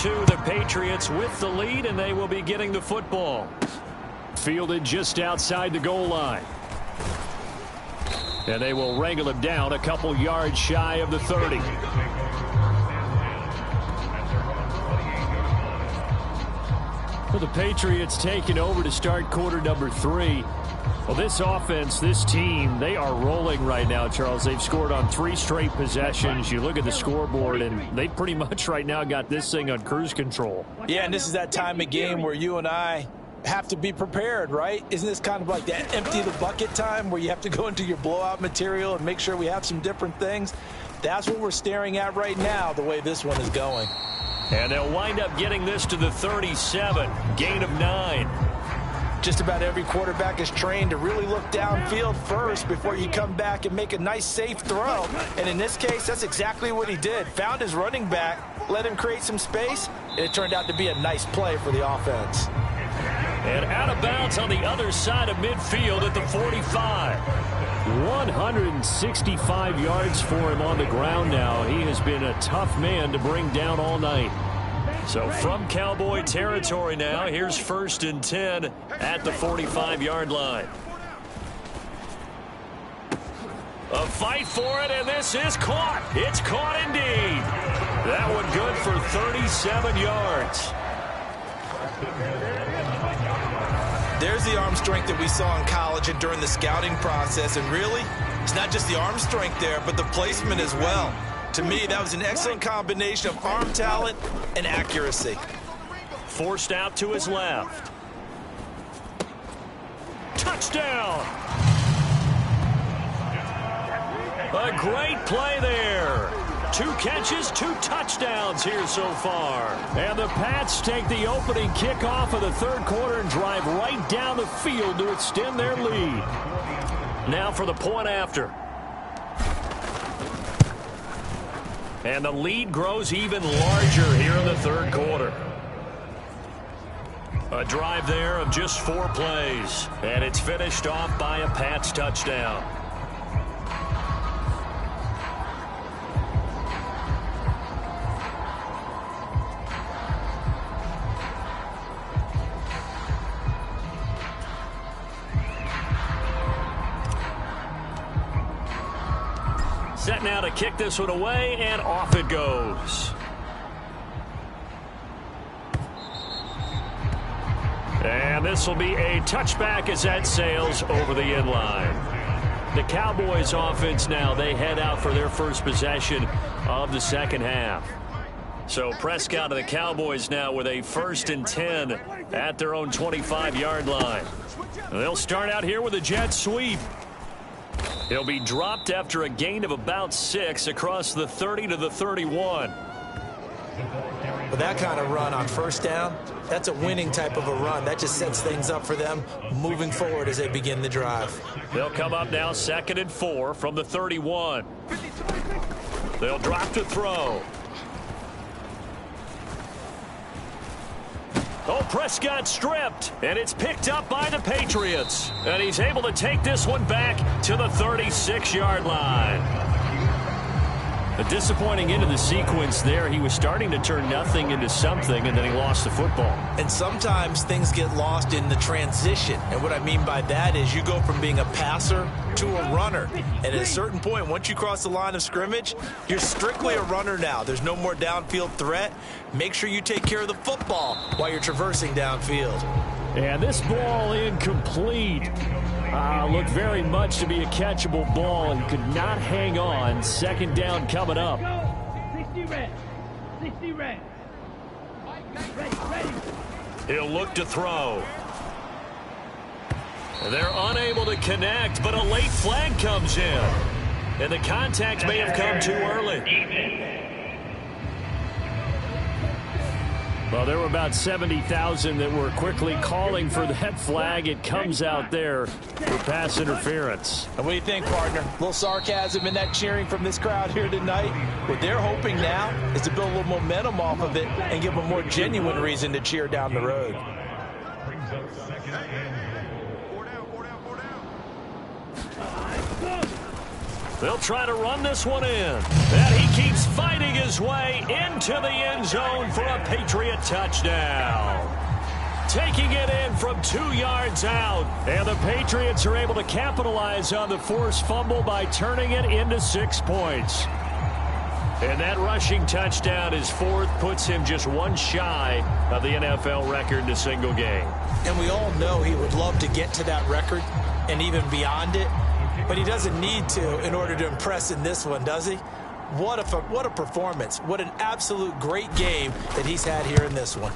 The Patriots with the lead, and they will be getting the football. Fielded just outside the goal line. And they will wrangle him down a couple yards shy of the 30. Well, the Patriots taking over to start quarter number 3. Well, this offense, this team, they are rolling right now, Charles. They've scored on 3 straight possessions. You look at the scoreboard, and they pretty much right now got this thing on cruise control. Yeah, and this is that time of game where you and I have to be prepared, right? Isn't this kind of like that empty the bucket time where you have to go into your blowout material and make sure we have some different things? That's what we're staring at right now, the way this one is going. And they'll wind up getting this to the 37, gain of 9. Just about every quarterback is trained to really look downfield first before you come back and make a nice, safe throw. And in this case, that's exactly what he did. Found his running back, let him create some space, and it turned out to be a nice play for the offense. And out of bounds on the other side of midfield at the 45. 165 yards for him on the ground now. He has been a tough man to bring down all night. So from Cowboy territory now, here's 1st and 10 at the 45-yard line. A fight for it, and this is caught. It's caught indeed. That one good for 37 yards. There's the arm strength that we saw in college and during the scouting process. And really, it's not just the arm strength there, but the placement as well. To me, that was an excellent combination of arm talent and accuracy. Forced out to his left. Touchdown! A great play there. 2 catches, 2 touchdowns here so far. And the Pats take the opening kickoff of the 3rd quarter and drive right down the field to extend their lead. Now for the point after. And the lead grows even larger here in the 3rd quarter. A drive there of just 4 plays. And it's finished off by a Pats touchdown. Set now to kick this one away, and off it goes. And this will be a touchback as that sails over the end line. The Cowboys offense now, they head out for their first possession of the 2nd half. So Prescott and the Cowboys now with a 1st and 10 at their own 25-yard line. They'll start out here with a jet sweep. He'll be dropped after a gain of about 6 across the 30 to the 31. With that kind of run on 1st down, that's a winning type of a run. That just sets things up for them moving forward as they begin the drive. They'll come up now 2nd and 4 from the 31. They'll drop to throw. Oh, Prescott stripped, and it's picked up by the Patriots. And he's able to take this one back to the 36-yard line. A disappointing end of the sequence there. He was starting to turn nothing into something, and then he lost the football. And sometimes things get lost in the transition. And what I mean by that is you go from being a passer to a runner. And at a certain point, once you cross the line of scrimmage, you're strictly a runner now. There's no more downfield threat. Make sure you take care of the football while you're traversing downfield. And this ball incomplete. Looked very much to be a catchable ball and could not hang on. 2nd down coming up. 60 red. 60 red. Ready. He'll look to throw. They're unable to connect, but a late flag comes in. And the contact may have come too early. Well, there were about 70,000 that were quickly calling for that flag. It comes out there for pass interference. And what do you think, partner? A little sarcasm in that cheering from this crowd here tonight. What they're hoping now is to build a little momentum off of it and give them a more genuine reason to cheer down the road. They'll try to run this one in. And he keeps fighting his way into the end zone for a Patriot touchdown. Taking it in from 2 yards out. And the Patriots are able to capitalize on the forced fumble by turning it into 6 points. And that rushing touchdown, his 4th, puts him just 1 shy of the NFL record in a single game. And we all know he would love to get to that record and even beyond it. But he doesn't need to in order to impress in this one, does he? What a performance. What an absolute great game that he's had here in this one.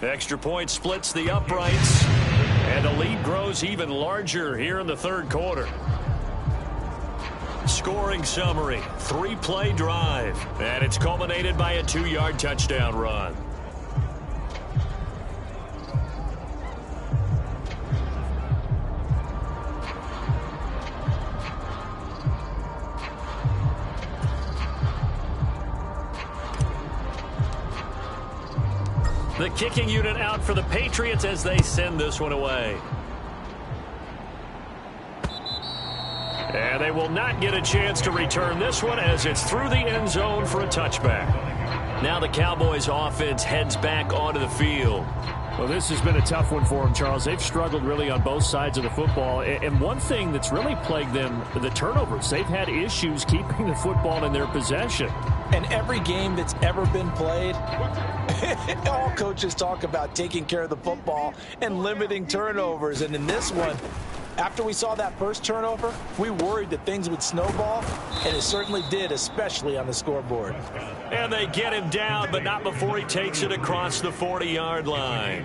Extra point splits the uprights. And the lead grows even larger here in the 3rd quarter. Scoring summary, 3-play drive. And it's culminated by a 2-yard touchdown run. The kicking unit out for the Patriots as they send this one away. And they will not get a chance to return this one as it's through the end zone for a touchback. Now the Cowboys offense heads back onto the field. Well, this has been a tough one for them, Charles. They've struggled really on both sides of the football. And one thing that's really plagued them, the turnovers. They've had issues keeping the football in their possession. And every game that's ever been played, all coaches talk about taking care of the football and limiting turnovers. And in this one, after we saw that first turnover, we worried that things would snowball, and it certainly did, especially on the scoreboard. And they get him down, but not before he takes it across the 40-yard line.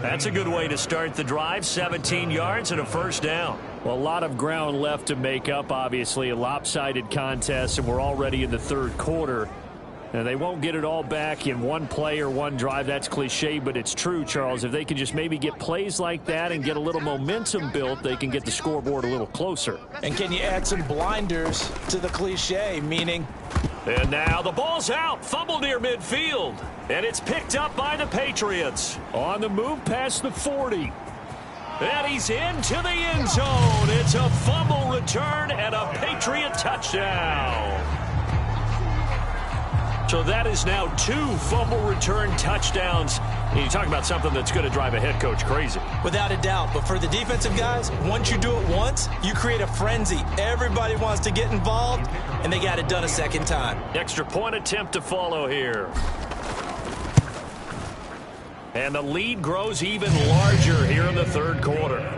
That's a good way to start the drive, 17 yards and a first down. Well, a lot of ground left to make up, obviously. A lopsided contest, and we're already in the 3rd quarter. And they won't get it all back in one play or one drive. That's cliche, but it's true, Charles. If they can just maybe get plays like that and get a little momentum built, they can get the scoreboard a little closer. And can you add some blinders to the cliche, meaning... And now the ball's out, fumble near midfield. And it's picked up by the Patriots. On the move past the 40. And he's into the end zone. It's a fumble return and a Patriot touchdown. So that is now 2 fumble return touchdowns. And you talk about something that's going to drive a head coach crazy. Without a doubt. But for the defensive guys, once you do it once, you create a frenzy. Everybody wants to get involved, and they got it done a second time. Extra point attempt to follow here. And the lead grows even larger here in the 3rd quarter.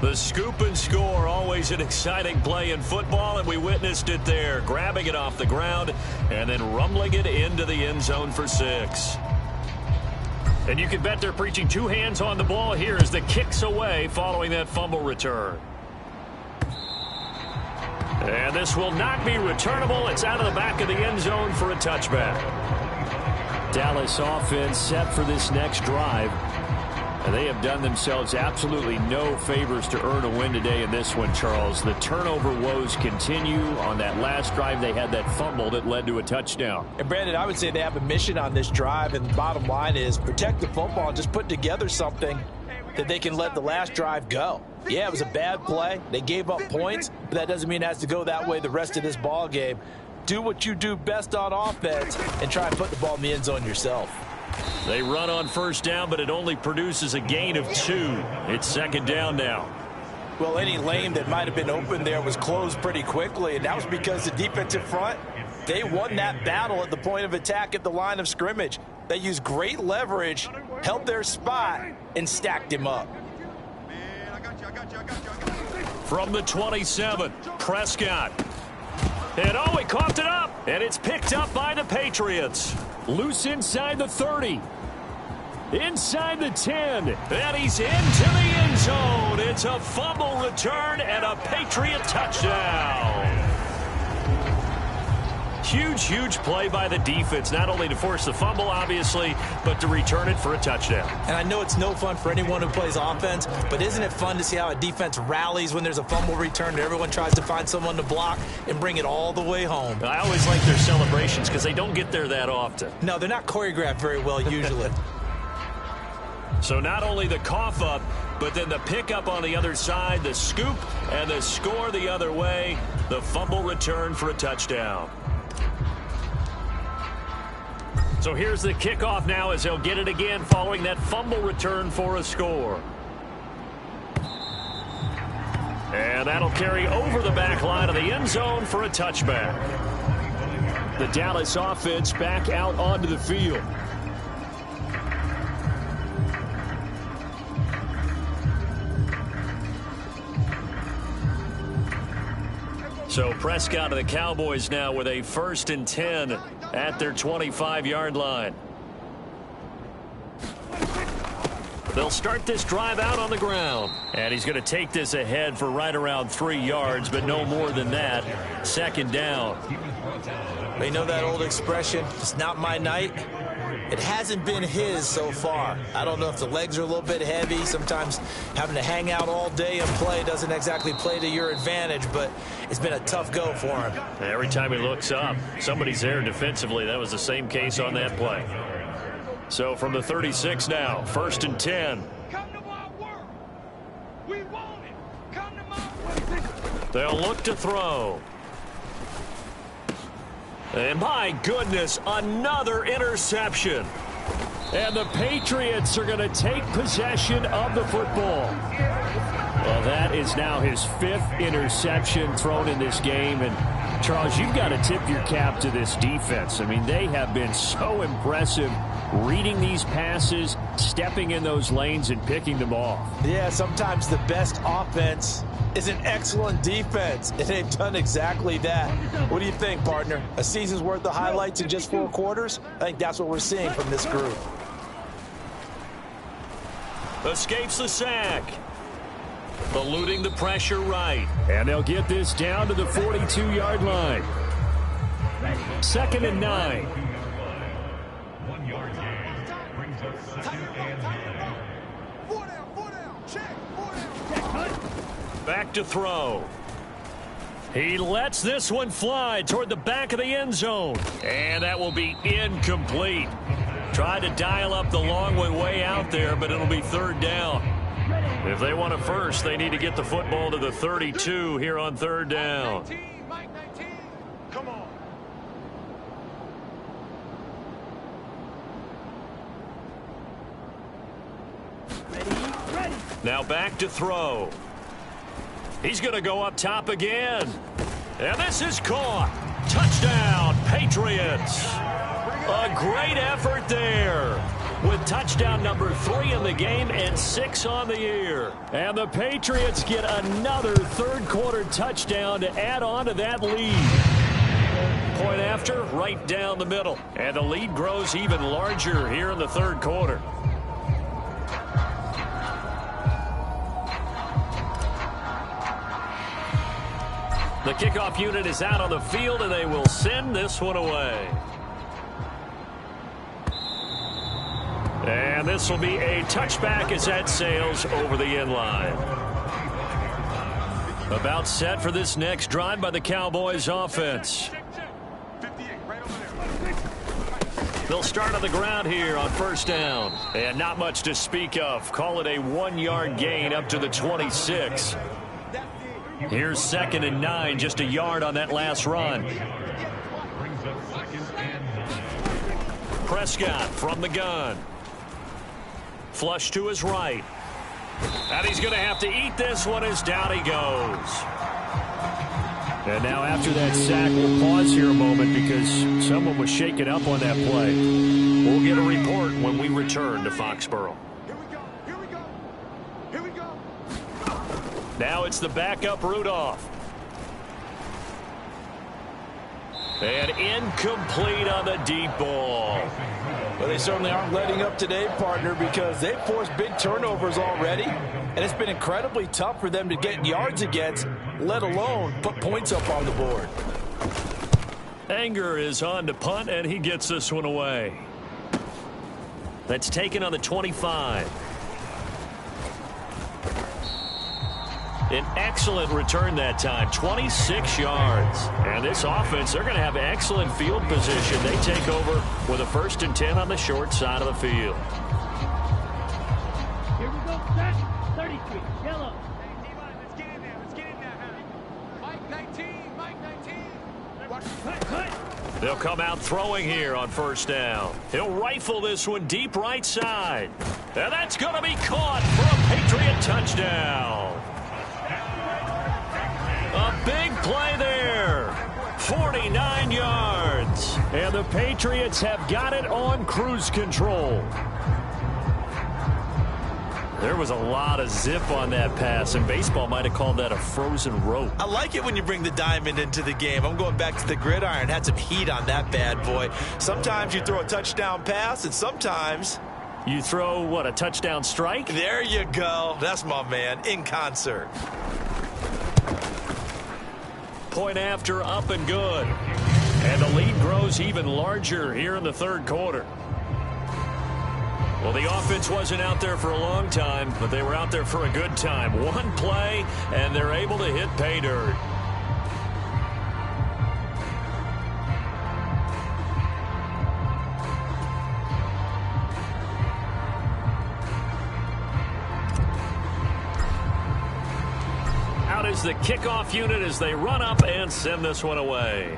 The scoop and score, always an exciting play in football, and we witnessed it there, grabbing it off the ground and then rumbling it into the end zone for 6. And you can bet they're preaching 2 hands on the ball here as the kick's away following that fumble return. And this will not be returnable. It's out of the back of the end zone for a touchback. Dallas offense set for this next drive. And they have done themselves absolutely no favors to earn a win today in this one, Charles. The turnover woes continue. On that last drive, they had that fumble that led to a touchdown. And, Brandon, I would say they have a mission on this drive, and the bottom line is protect the football and just put together something that they can let the last drive go. Yeah, it was a bad play. They gave up points, but that doesn't mean it has to go that way the rest of this ball game. Do what you do best on offense and try and put the ball in the end zone yourself. They run on first down, but it only produces a gain of 2. It's 2nd down now. Well, any lane that might have been open there was closed pretty quickly, and that was because the defensive front, they won that battle at the point of attack at the line of scrimmage. They used great leverage, held their spot, and stacked him up. From the 27, Prescott. And oh, he coughed it up, and it's picked up by the Patriots. Loose inside the 30. Inside the 10. And he's into the end zone. It's a fumble return and a Patriot touchdown. Huge, huge play by the defense, not only to force the fumble, obviously, but to return it for a touchdown. And I know it's no fun for anyone who plays offense, but isn't it fun to see how a defense rallies when there's a fumble return and everyone tries to find someone to block and bring it all the way home? I always like their celebrations because they don't get there that often. No, they're not choreographed very well usually. So not only the cough up, but then the pickup on the other side, the scoop, and the score the other way. The fumble return for a touchdown. So here's the kickoff now as they'll get it again following that fumble return for a score. And that'll carry over the back line of the end zone for a touchback. The Dallas offense back out onto the field. So Prescott of the Cowboys now with a 1st and 10 at their 25-yard line. They'll start this drive out on the ground. And he's going to take this ahead for right around 3 yards, but no more than that. 2nd down. They know that old expression, it's not my night. It hasn't been his so far. I don't know if the legs are a little bit heavy. Sometimes having to hang out all day and play doesn't exactly play to your advantage, but it's been a tough go for him. Every time he looks up, somebody's there defensively. That was the same case on that play. So from the 36 now, 1st and 10. Come to my work. We want it. Come to my work. They'll look to throw. And my goodness, another interception. And the Patriots are going to take possession of the football. Well, that is now his 5th interception thrown in this game. And, Charles, you've got to tip your cap to this defense. I mean, they have been so impressive reading these passes, stepping in those lanes, and picking them off. Yeah, sometimes the best offense is an excellent defense, and they've done exactly that. What do you think, partner? A season's worth of highlights in just 4 quarters? I think that's what we're seeing from this group. Escapes the sack. Eluding the pressure right. And they'll get this down to the 42-yard line. 2nd and 9. 1 yard gain brings us 2nd and 9. 4 down, check, 4 down. Back to throw. He lets this one fly toward the back of the end zone. And that will be incomplete. Tried to dial up the long way out there, but it'll be 3rd down. If they want a first, they need to get the football to the 32 here on 3rd down. Mike 19. Come on. Ready. Now back to throw. He's going to go up top again. And this is caught. Touchdown, Patriots. A great effort there, with touchdown number 3 in the game and 6 on the year. And the Patriots get another 3rd quarter touchdown to add on to that lead. Point after, right down the middle. And the lead grows even larger here in the 3rd quarter. The kickoff unit is out on the field, and they will send this one away. And this will be a touchback as that sails over the end line. About set for this next drive by the Cowboys offense. They'll start on the ground here on 1st down. And not much to speak of. Call it a 1-yard gain up to the 26. Here's 2nd and 9, just a yard on that last run. Prescott from the gun. Flush to his right. And he's going to have to eat this one as down he goes. And now after that sack, we'll pause here a moment because someone was shaken up on that play. We'll get a report when we return to Foxborough. Here we go. Now it's the backup Rudolph. And incomplete on the deep ball. Well, they certainly aren't letting up today, partner, because they've forced big turnovers already, and it's been incredibly tough for them to get yards against, let alone put points up on the board. Anger is on to punt, and he gets this one away. That's taken on the 25. An excellent return that time, 26 yards. And this offense, they're going to have excellent field position. They take over with a 1st and 10 on the short side of the field. Here we go, set. 33, yellow. Hey, D-line, let's get in there. Let's get in there, huh? Mike 19, Mike 19. They'll come out throwing here on first down. He'll rifle this one deep right side. And that's going to be caught for a Patriot touchdown. A big play there. 49 yards. And the Patriots have got it on cruise control. There was a lot of zip on that pass, and baseball might have called that a frozen rope. I like it when you bring the diamond into the game. I'm going back to the gridiron. Had some heat on that bad boy. Sometimes you throw a touchdown pass, and sometimes you throw, what, a touchdown strike? There you go. That's my man, in concert. Point after, up and good. And the lead grows even larger here in the third quarter. Well, the offense wasn't out there for a long time, but they were out there for a good time. One play, and they're able to hit pay dirt. Out is the kickoff unit as they run up and send this one away.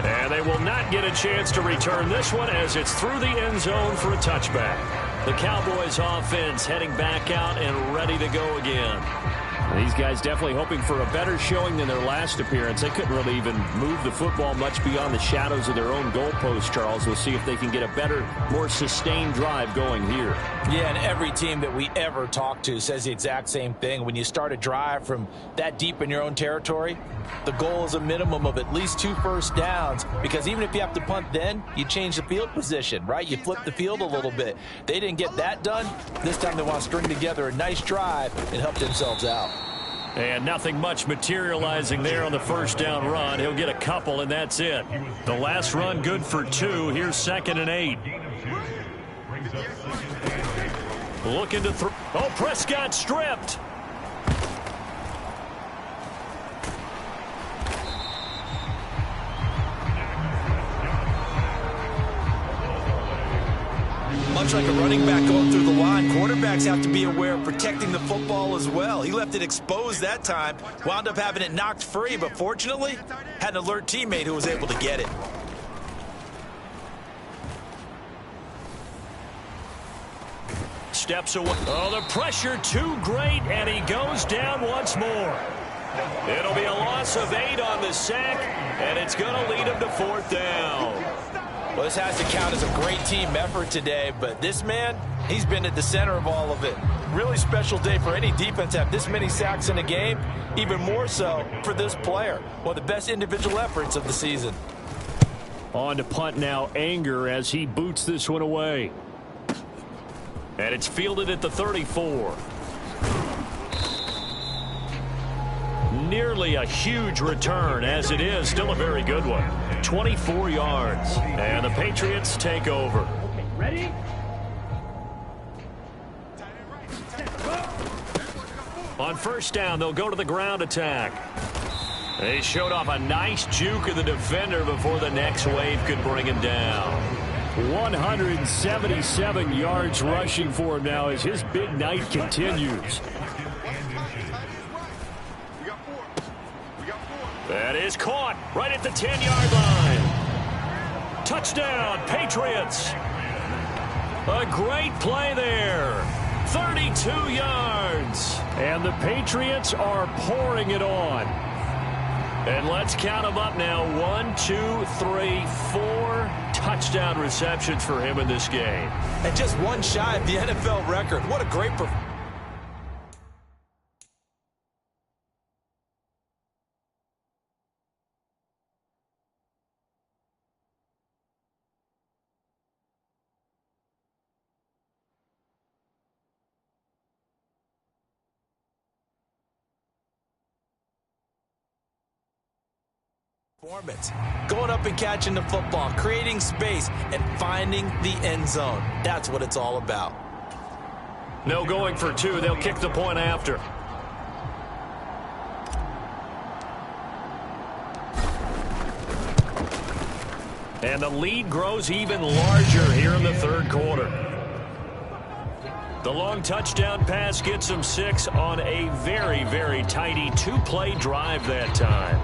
And they will not get a chance to return this one as it's through the end zone for a touchback. The Cowboys offense heading back out and ready to go again. These guys definitely hoping for a better showing than their last appearance. They couldn't really even move the football much beyond the shadows of their own goalpost, Charles. We'll see if they can get a better, more sustained drive going here. Yeah, and every team that we ever talk to says the exact same thing. When you start a drive from that deep in your own territory, the goal is a minimum of at least 2 first downs, because even if you have to punt then, you change the field position, right? You flip the field a little bit. They didn't get that done. This time they want to string together a nice drive and help themselves out. And nothing much materializing there on the first down run. He'll get a couple, and that's it. The last run good for 2. Here's 2nd and 8. Looking to throw. Oh, Prescott stripped. Much like a running back going through the line, quarterbacks have to be aware of protecting the football as well. He left it exposed that time, wound up having it knocked free, but fortunately had an alert teammate who was able to get it. Steps away. Oh, the pressure too great, and he goes down once more. It'll be a loss of 8 on the sack, and it's going to lead him to 4th down. Well, this has to count as a great team effort today, but this man, he's been at the center of all of it. Really special day for any defense to have this many sacks in a game, even more so for this player. One of the best individual efforts of the season. On to punt now, Anger, as he boots this one away. And it's fielded at the 34. Nearly a huge return, as it is still a very good one. 24 yards, and the Patriots take over. Okay, ready? On first down, they'll go to the ground attack. They showed off a nice juke of the defender before the next wave could bring him down. 177 yards rushing for him now as his big night continues. That is caught right at the 10-yard line. Touchdown, Patriots. A great play there. 32 yards. And the Patriots are pouring it on. And let's count them up now. 1, 2, 3, 4 touchdown receptions for him in this game. And just one shy of the NFL record. What a great performance. Going up and catching the football, creating space, and finding the end zone. That's what it's all about. No going for 2. They'll kick the point after. And the lead grows even larger here in the third quarter. The long touchdown pass gets him 6 on a very, very tidy 2-play drive that time.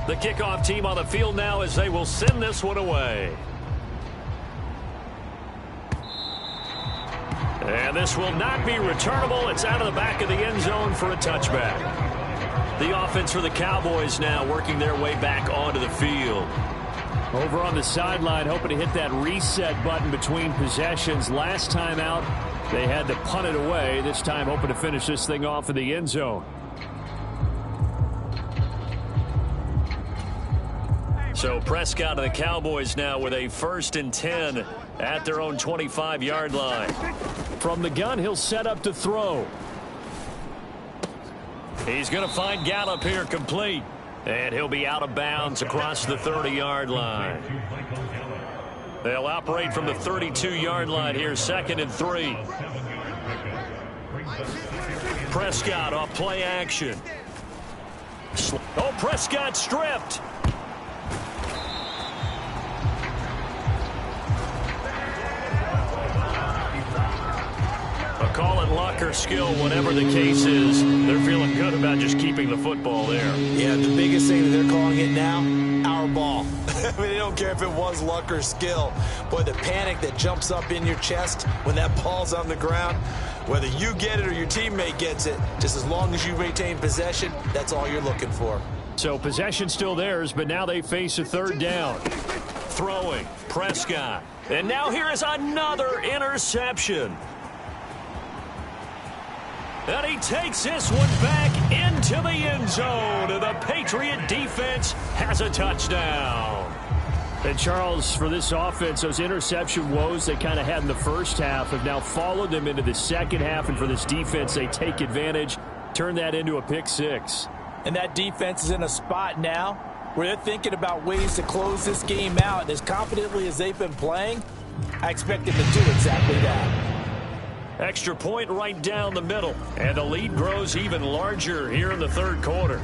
The kickoff team on the field now as they will send this one away. And this will not be returnable. It's out of the back of the end zone for a touchback. The offense for the Cowboys now working their way back onto the field. Over on the sideline, hoping to hit that reset button between possessions. Last time out, they had to punt it away. This time hoping to finish this thing off in the end zone. So Prescott and the Cowboys now with a 1st and 10 at their own 25-yard line. From the gun, he'll set up to throw. He's going to find Gallup here complete. And he'll be out of bounds across the 30-yard line. They'll operate from the 32-yard line here, 2nd and 3. Prescott off play action. Oh, Prescott stripped. Call it luck or skill, whatever the case is. They're feeling good about just keeping the football there. Yeah, the biggest thing that they're calling it now, our ball. I mean, they don't care if it was luck or skill. Boy, the panic that jumps up in your chest when that ball's on the ground, whether you get it or your teammate gets it, just as long as you maintain possession, that's all you're looking for. So possession still theirs, but now they face a 3rd down. Throwing, Prescott. And now here is another interception. And he takes this one back into the end zone. And the Patriot defense has a touchdown. And Charles, for this offense, those interception woes they kind of had in the first half have now followed them into the second half. And for this defense, they take advantage, turn that into a pick 6. And that defense is in a spot now where they're thinking about ways to close this game out. And as confidently as they've been playing, I expect them to do exactly that. Extra point right down the middle. And the lead grows even larger here in the 3rd quarter.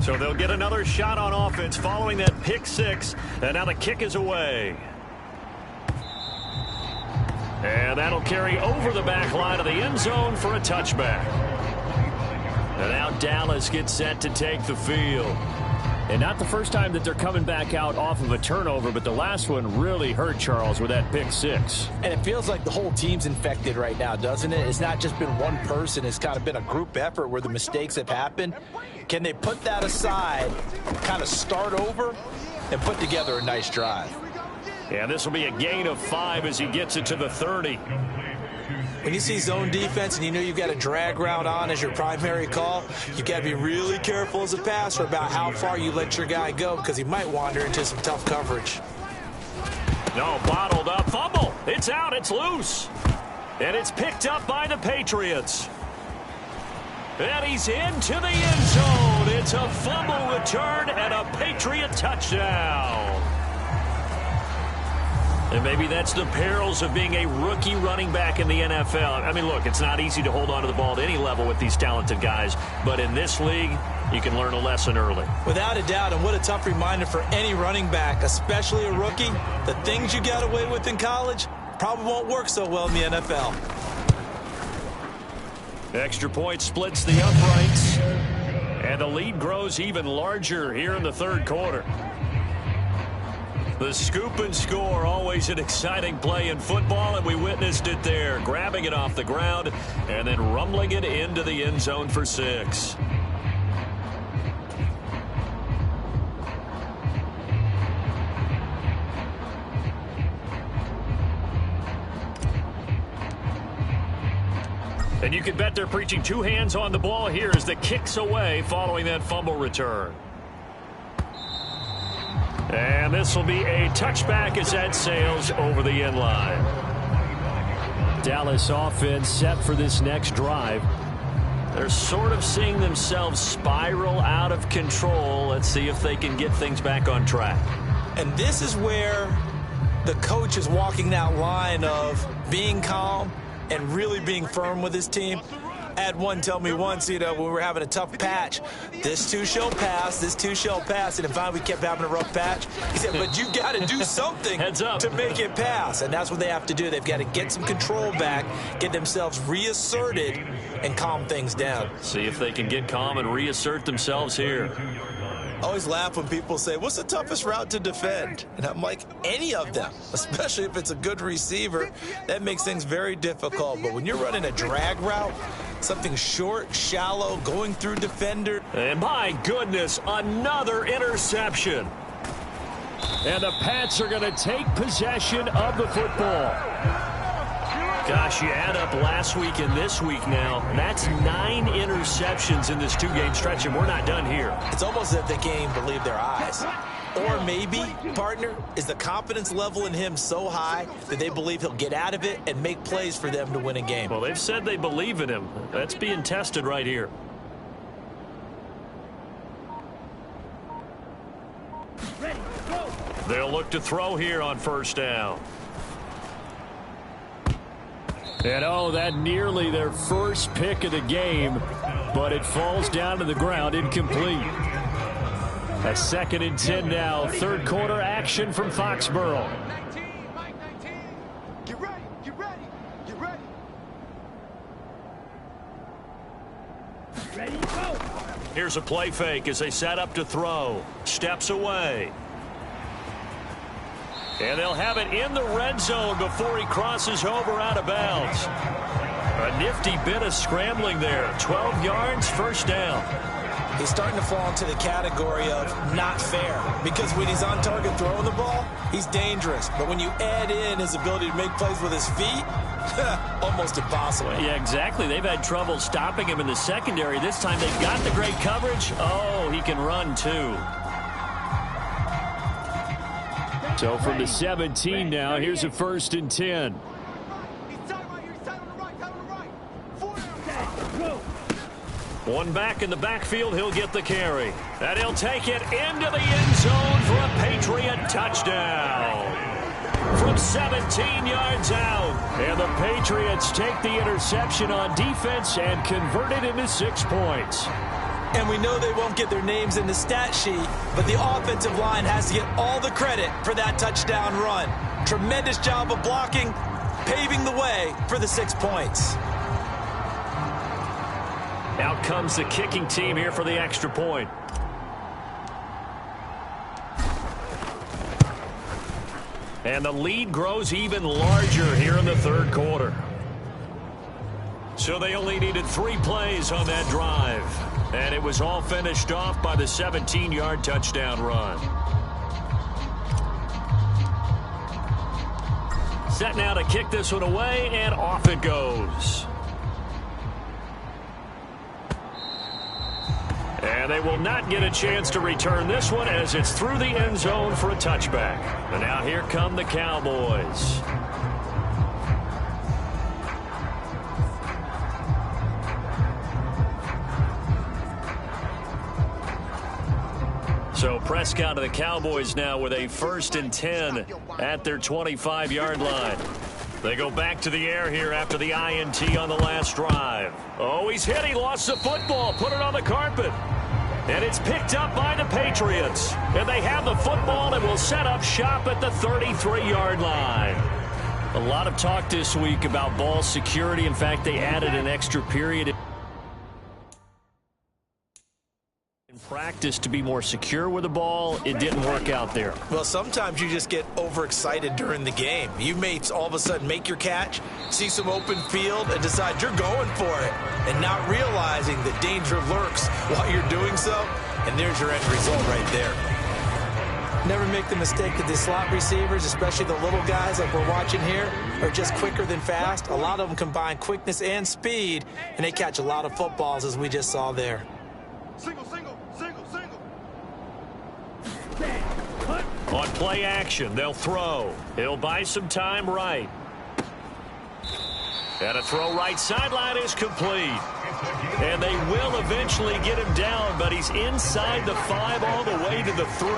So they'll get another shot on offense following that pick 6. And now the kick is away. And that'll carry over the back line of the end zone for a touchback. And now Dallas gets set to take the field. And not the first time that they're coming back out off of a turnover, but the last one really hurt Charles with that pick 6. And it feels like the whole team's infected right now, doesn't it? It's not just been one person. It's kind of been a group effort where the mistakes have happened. Can they put that aside, kind of start over, and put together a nice drive? And this will be a gain of 5 as he gets it to the 30. When you see zone defense and you know you've got a drag route on as your primary call, you've got to be really careful as a passer about how far you let your guy go because he might wander into some tough coverage. No, bottled up. Fumble. It's out. It's loose. And it's picked up by the Patriots. And he's into the end zone. It's a fumble return and a Patriot touchdown. And maybe that's the perils of being a rookie running back in the NFL. I mean, look, it's not easy to hold on to the ball at any level with these talented guys. But in this league, you can learn a lesson early. Without a doubt, and what a tough reminder for any running back, especially a rookie. The things you got away with in college probably won't work so well in the NFL. Extra point splits the uprights. And the lead grows even larger here in the 3rd quarter. The scoop and score, always an exciting play in football, and we witnessed it there. Grabbing it off the ground and then rumbling it into the end zone for 6. And you can bet they're preaching 2 hands on the ball here as the kick's away following that fumble return. And this will be a touchback as that sails over the end line. Dallas offense set for this next drive. They're sort of seeing themselves spiral out of control. Let's see if they can get things back on track. And this is where the coach is walking that line of being calm and really being firm with his team. I had one tell me once, when we were having a tough patch, this too shall pass, this too shall pass. And finally we kept having a rough patch. He said, but you got to do something to make it pass. And that's what they have to do. They've got to get some control back, get themselves reasserted, and calm things down. See if they can get calm and reassert themselves here. I always laugh when people say, what's the toughest route to defend? And I'm like, any of them, especially if it's a good receiver. That makes things very difficult. But when you're running a drag route, something short, shallow, going through defender. And my goodness, another interception. And the Pats are going to take possession of the football. Gosh, you add up last week and this week now. That's 9 interceptions in this 2-game stretch, and we're not done here. It's almost as if they can't even believe their eyes. Or maybe, partner, is the confidence level in him so high that they believe he'll get out of it and make plays for them to win a game. Well, they've said they believe in him. That's being tested right here. They'll look to throw here on first down. And that nearly their first pick of the game, but it falls down to the ground incomplete. A 2nd and 10 now, third quarter action from Foxborough. 19, Mike 19. Get ready, get ready, get ready. Ready, go. Here's a play fake as they set up to throw. Steps away. And they'll have it in the red zone before he crosses over out of bounds. A nifty bit of scrambling there. 12 yards, first down. He's starting to fall into the category of not fair, because when he's on target throwing the ball, he's dangerous. But when you add in his ability to make plays with his feet, almost impossible. Yeah, exactly. They've had trouble stopping him in the secondary. This time they've got the great coverage. Oh, he can run too. So from the 17 now, here's a 1st and 10. He's tied right here, he's tied on the right, tied on the right. 4 down. One back in the backfield, he'll get the carry. And he'll take it into the end zone for a Patriot touchdown. From 17 yards out. And the Patriots take the interception on defense and convert it into 6 points. And we know they won't get their names in the stat sheet, but the offensive line has to get all the credit for that touchdown run. Tremendous job of blocking, paving the way for the 6 points. Out comes the kicking team here for the extra point. And the lead grows even larger here in the third quarter. So they only needed 3 plays on that drive. And it was all finished off by the 17-yard touchdown run. Set now to kick this one away, and off it goes. And they will not get a chance to return this one as it's through the end zone for a touchback. And now here come the Cowboys. So Prescott of the Cowboys now with a 1st and 10 at their 25-yard line. They go back to the air here after the INT on the last drive. Oh, he's hit. He lost the football. Put it on the carpet. And it's picked up by the Patriots. And they have the football and will set up shop at the 33-yard line. A lot of talk this week about ball security. In fact, they added an extra period in practice to be more secure with the ball. It didn't work out there. Well, sometimes you just get overexcited during the game. You may all of a sudden make your catch, see some open field, and decide you're going for it, and not realizing that danger lurks while you're doing so, and there's your end result right there. Never make the mistake that the slot receivers, especially the little guys like we're watching here, are just quicker than fast. A lot of them combine quickness and speed, and they catch a lot of footballs, as we just saw there. Single, single, single, single. On play action, they'll throw. He'll buy some time right. And a throw right sideline is complete. And they will eventually get him down, but he's inside the 5 all the way to the 3.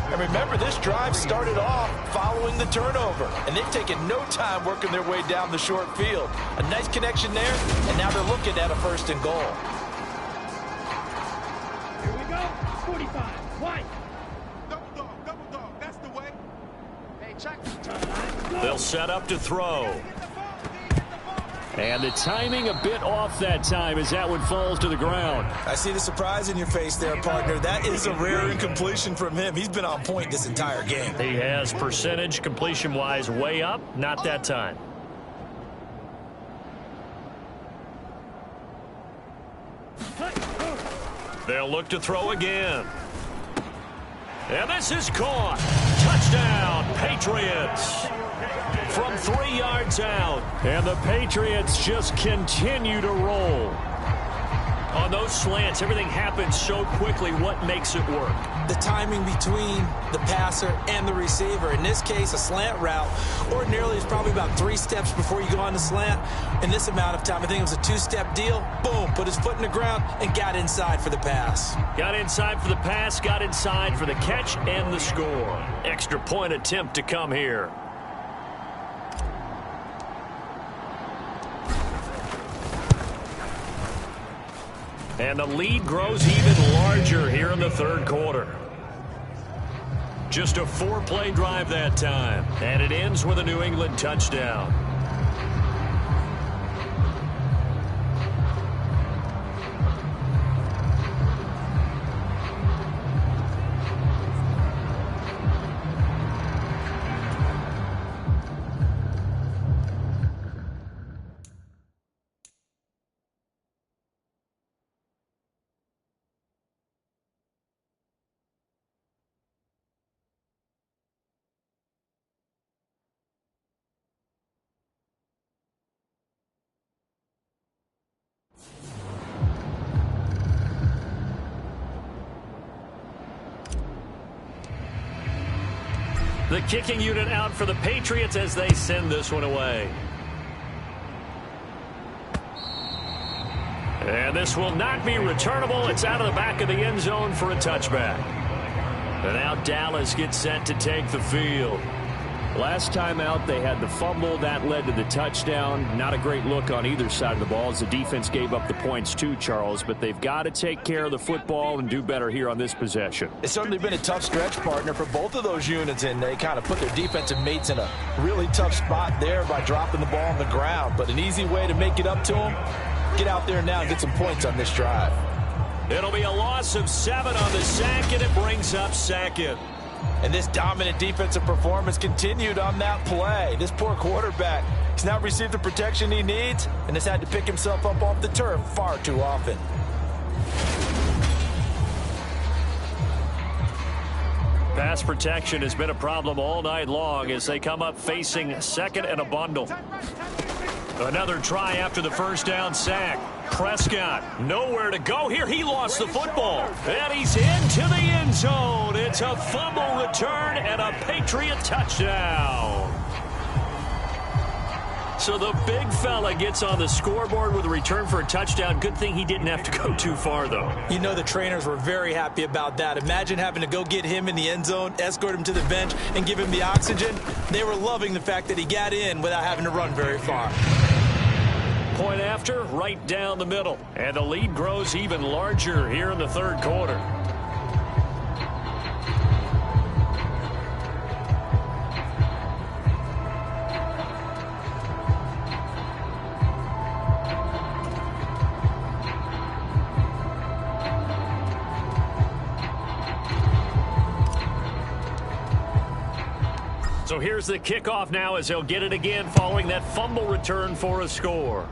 And remember, this drive started off following the turnover, and they've taken no time working their way down the short field. A nice connection there, and now they're looking at a 1st and goal. Here we go. 45. White. Double dog. That's the way. Hey, check. They'll set up to throw. And the timing a bit off that time as that one falls to the ground. I see the surprise in your face there, partner. That is a rare incompletion from him. He's been on point this entire game. He has percentage completion-wise way up. Not that time. They'll look to throw again. And this is caught. Touchdown, Patriots. From 3 yards out. And the Patriots just continue to roll. On those slants, everything happens so quickly. What makes it work? The timing between the passer and the receiver. In this case, a slant route ordinarily is probably about 3 steps before you go on the slant. In this amount of time, I think it was a 2-step deal. Boom, put his foot in the ground and got inside for the pass. Got inside for the pass, got inside for the catch and the score. Extra point attempt to come here. And the lead grows even larger here in the 3rd quarter. Just a 4-play drive that time. And it ends with a New England touchdown. The kicking unit out for the Patriots as they send this one away. And this will not be returnable. It's out of the back of the end zone for a touchback. And now Dallas gets set to take the field. Last time out, they had the fumble. That led to the touchdown. Not a great look on either side of the ball as the defense gave up the points too, Charles. But they've got to take care of the football and do better here on this possession. It's certainly been a tough stretch, partner, for both of those units, and they kind of put their defensive mates in a really tough spot there by dropping the ball on the ground. But an easy way to make it up to them, get out there now and get some points on this drive. It'll be a loss of 7 on the sack, and it brings up 2nd. And this dominant defensive performance continued on that play. This poor quarterback has not received the protection he needs and has had to pick himself up off the turf far too often. Pass protection has been a problem all night long as they come up facing 2nd and a bundle. Another try after the 1st down sack. Prescott, nowhere to go here. He lost the football. And he's into the end zone. It's a fumble return and a Patriot touchdown. So the big fella gets on the scoreboard with a return for a touchdown. Good thing he didn't have to go too far, though. You know the trainers were very happy about that. Imagine having to go get him in the end zone, escort him to the bench, and give him the oxygen. They were loving the fact that he got in without having to run very far. Point after, right down the middle. And the lead grows even larger here in the 3rd quarter. So here's the kickoff now as they'll get it again following that fumble return for a score.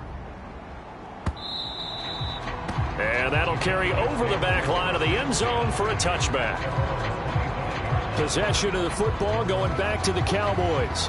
And that'll carry over the back line of the end zone for a touchback. Possession of the football going back to the Cowboys.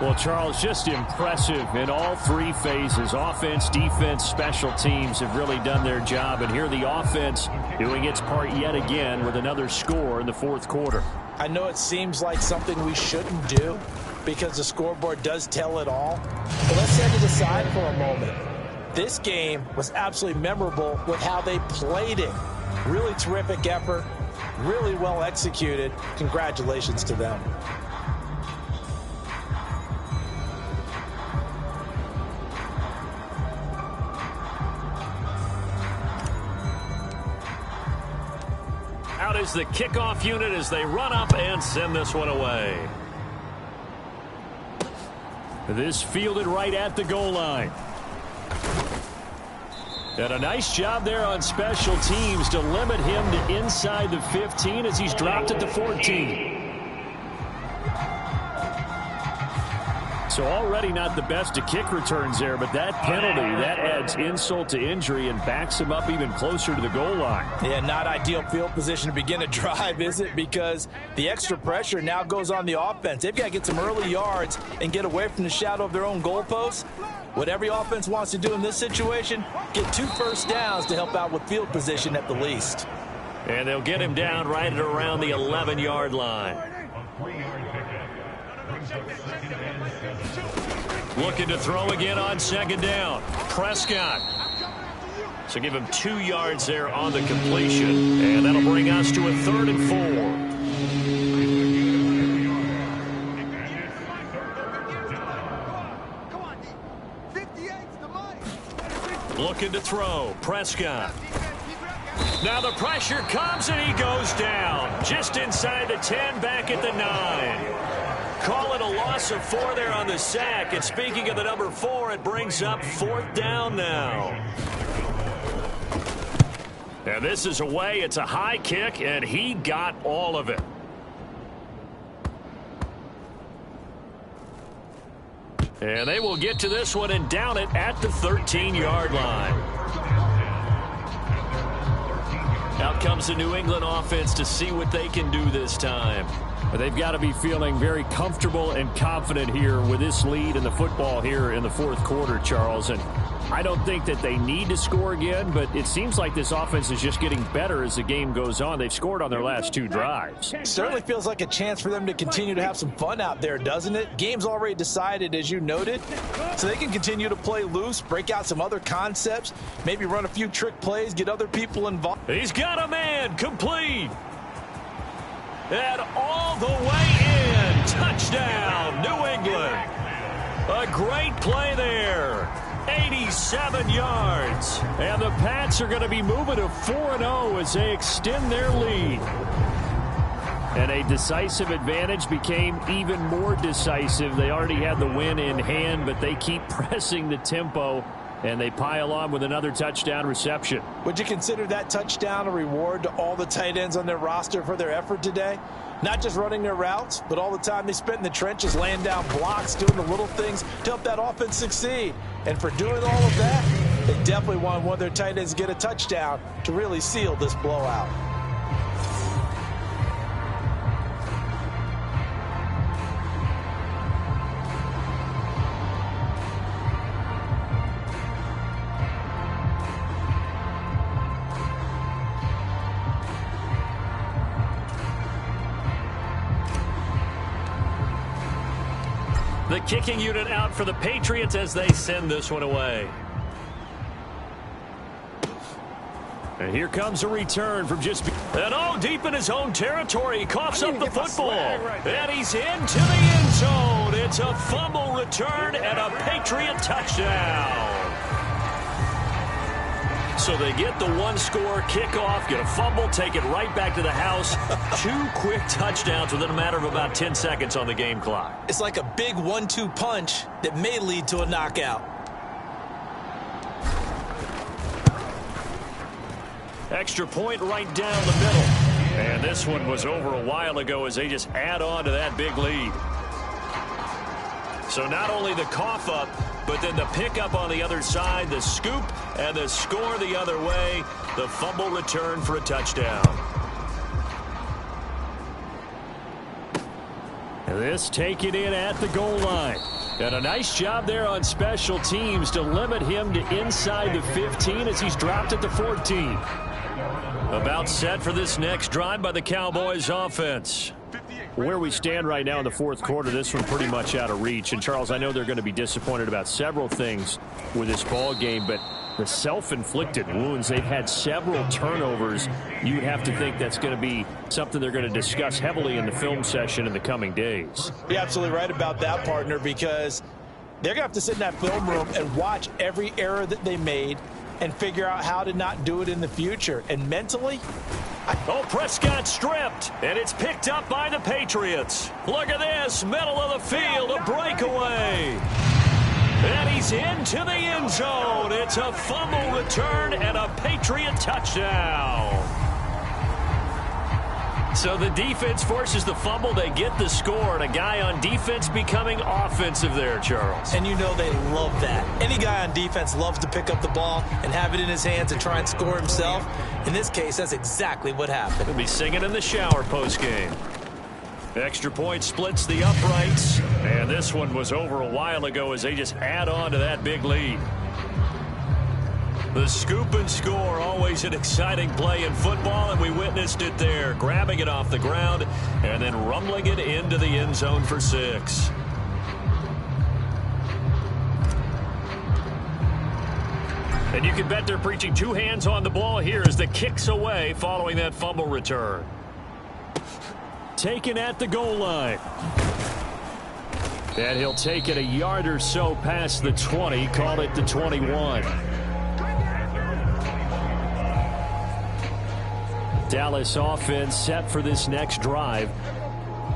Well, Charles, just impressive in all three phases. Offense, defense, special teams have really done their job. And here the offense doing its part yet again with another score in the fourth quarter. I know it seems like something we shouldn't do because the scoreboard does tell it all. But let's set it aside for a moment. This game was absolutely memorable with how they played it. Really terrific effort, really well executed. Congratulations to them. Out is the kickoff unit as they run up and send this one away. This fielded right at the goal line. And a nice job there on special teams to limit him to inside the 15 as he's dropped at the 14. So already not the best of kick returns there, but that penalty, that adds insult to injury and backs him up even closer to the goal line. Yeah, not ideal field position to begin a drive, is it? Because the extra pressure now goes on the offense. They've got to get some early yards and get away from the shadow of their own goalposts. What every offense wants to do in this situation, get 2 first downs to help out with field position at the least. And they'll get him down right at around the 11-yard line. Looking to throw again on second down. Prescott. So give him 2 yards there on the completion. And that'll bring us to a 3rd and 4. Looking to throw. Prescott. Now the pressure comes and he goes down. Just inside the 10, back at the 9. Call it a loss of 4 there on the sack. And speaking of the number 4, it brings up 4th down now. And this is away. It's a high kick, and he got all of it. And they will get to this one and down it at the 13-yard line. Out comes the New England offense to see what they can do this time. But they've got to be feeling very comfortable and confident here with this lead in the football here in the fourth quarter, Charles. And I don't think that they need to score again, but it seems like this offense is just getting better as the game goes on. They've scored on their last 2 drives. Certainly feels like a chance for them to continue to have some fun out there, doesn't it? Game's already decided, as you noted, so they can continue to play loose, break out some other concepts, maybe run a few trick plays, get other people involved. He's got a man, complete. And all the way in. Touchdown, New England. A great play there. 87 yards. And the Pats are going to be moving to 4-0 as they extend their lead. And a decisive advantage became even more decisive. They already had the win in hand, but they keep pressing the tempo, and they pile on with another touchdown reception. Would you consider that touchdown a reward to all the tight ends on their roster for their effort today? Not just running their routes, but all the time they spent in the trenches, laying down blocks, doing the little things to help that offense succeed. And for doing all of that, they definitely want one of their tight ends to get a touchdown to really seal this blowout. The kicking unit out for the Patriots as they send this one away. And here comes a return from just... And all deep in his own territory. He coughs up the football. And he's into the end zone. It's a fumble return and a Patriot touchdown. So they get the 1-score kickoff, get a fumble, take it right back to the house. 2 quick touchdowns within a matter of about 10 seconds on the game clock. It's like a big 1-2 punch that may lead to a knockout. Extra point right down the middle. And this one was over a while ago as they just add on to that big lead. So not only the cough up, but then the pickup on the other side, the scoop, and the score the other way. The fumble return for a touchdown. This taken in at the goal line. And a nice job there on special teams to limit him to inside the 15 as he's dropped at the 14. About set for this next drive by the Cowboys offense. Where we stand right now in the fourth quarter, this one pretty much out of reach. And, Charles, I know they're going to be disappointed about several things with this ball game, but the self-inflicted wounds, they've had several turnovers. You would have to think that's going to be something they're going to discuss heavily in the film session in the coming days. You're absolutely right about that, partner, because they're going to have to sit in that film room and watch every error that they made and figure out how to not do it in the future. And mentally, oh, Prescott stripped, and it's picked up by the Patriots. Look at this, middle of the field, a breakaway. And he's into the end zone. It's a fumble return and a Patriot touchdown. So the defense forces the fumble. They get the score, and a guy on defense becoming offensive there, Charles. And you know they love that. Any guy on defense loves to pick up the ball and have it in his hands and try and score himself. In this case, that's exactly what happened. He'll be singing in the shower post-game. Extra point splits the uprights, and this one was over a while ago as they just add on to that big lead. The scoop and score, always an exciting play in football, and we witnessed it there, grabbing it off the ground and then rumbling it into the end zone for 6. And you can bet they're preaching two hands on the ball here as the kick's away following that fumble return. Taken at the goal line. And he'll take it a yard or so past the 20, call it the 21. Dallas offense set for this next drive.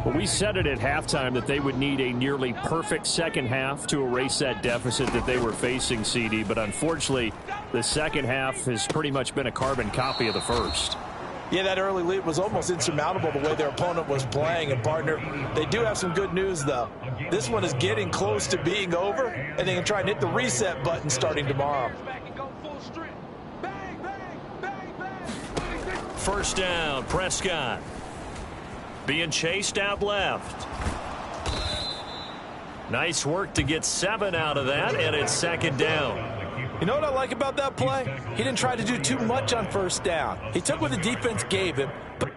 Well, we said it at halftime that they would need a nearly perfect second half to erase that deficit that they were facing, CD. But unfortunately, the second half has pretty much been a carbon copy of the first. Yeah, that early lead was almost insurmountable the way their opponent was playing. And, partner, they do have some good news, though. This one is getting close to being over, and they can try and hit the reset button starting tomorrow. First down, Prescott. Being chased out left. Nice work to get 7 out of that, and it's second down. You know what I like about that play? He didn't try to do too much on first down. He took what the defense gave him, but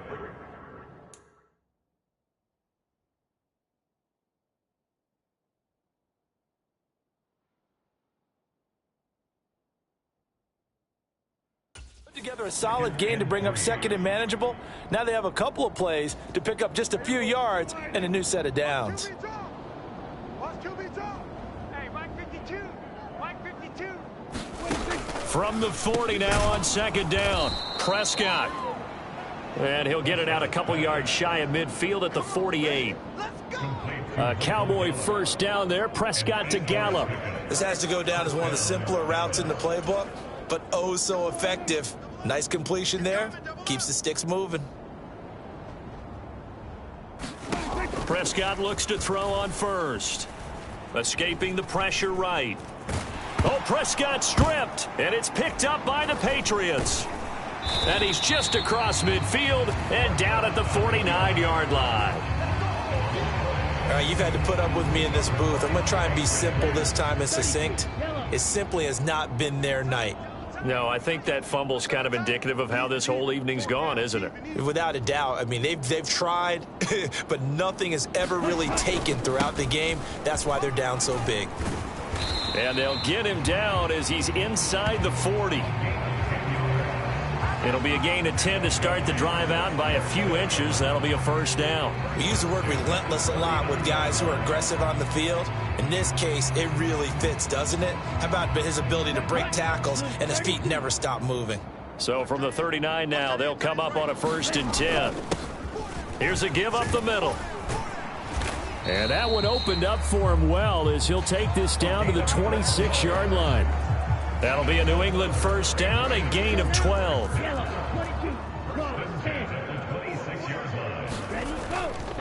put together a solid game to bring up second and manageable. Now they have a couple of plays to pick up just a few yards and a new set of downs. From the 40 now on second down, Prescott. And he'll get it out a couple yards shy of midfield at the 48. Cowboy first down there, Prescott to Gallup. This has to go down as one of the simpler routes in the playbook, but oh so effective. Nice completion there. Keeps the sticks moving. Prescott looks to throw on first. Escaping the pressure right. Oh, Prescott stripped, and it's picked up by the Patriots. And he's just across midfield and down at the 49-yard line. All right, you've had to put up with me in this booth. I'm going to try and be simple this time and succinct. It simply has not been their night. No, I think that fumble's kind of indicative of how this whole evening's gone, isn't it? Without a doubt. I mean, they've tried, but nothing has ever really taken throughout the game. That's why they're down so big. And they'll get him down as he's inside the 40. It'll be a gain of 10 to start the drive out by a few inches. That'll be a first down. We use the word relentless a lot with guys who are aggressive on the field. In this case, it really fits, doesn't it? How about his ability to break tackles and his feet never stop moving? So from the 39 now, they'll come up on a 1st and 10. Here's a give up the middle. And that one opened up for him well as he'll take this down to the 26-yard line. That'll be a New England first down, a gain of 12.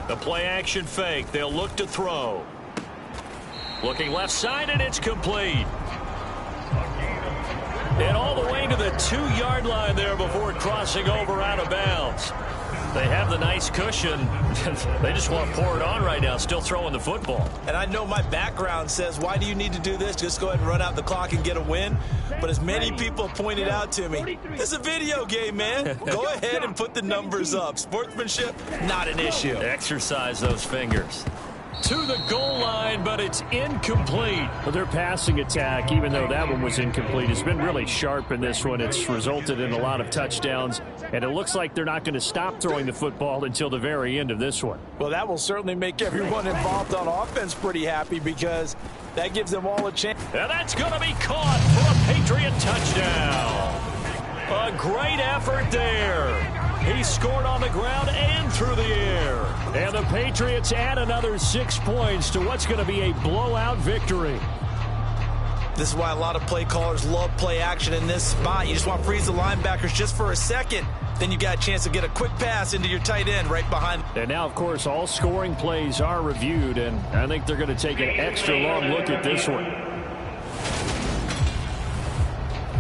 The play action fake. They'll look to throw. Looking left side, and it's complete. And all the way to the 2-yard line there before crossing over out of bounds. They have the nice cushion. They just want to pour it on right now, still throwing the football. And I know my background says, why do you need to do this? Just go ahead and run out the clock and get a win. But as many people pointed out to me, it's a video game, man. Go ahead and put the numbers up. Sportsmanship, not an issue. Exercise those fingers. To the goal line, but it's incomplete. Well, their passing attack, even though that one was incomplete, has been really sharp in this one. It's resulted in a lot of touchdowns, and it looks like they're not going to stop throwing the football until the very end of this one. Well, that will certainly make everyone involved on offense pretty happy because that gives them all a chance. And that's going to be caught for a Patriot touchdown. A great effort there. He scored on the ground and through the air. And the Patriots add another 6 points to what's going to be a blowout victory. This is why a lot of play callers love play action in this spot. You just want to freeze the linebackers just for a second. Then you got a chance to get a quick pass into your tight end right behind. And now, of course, all scoring plays are reviewed, and I think they're going to take an extra long look at this one.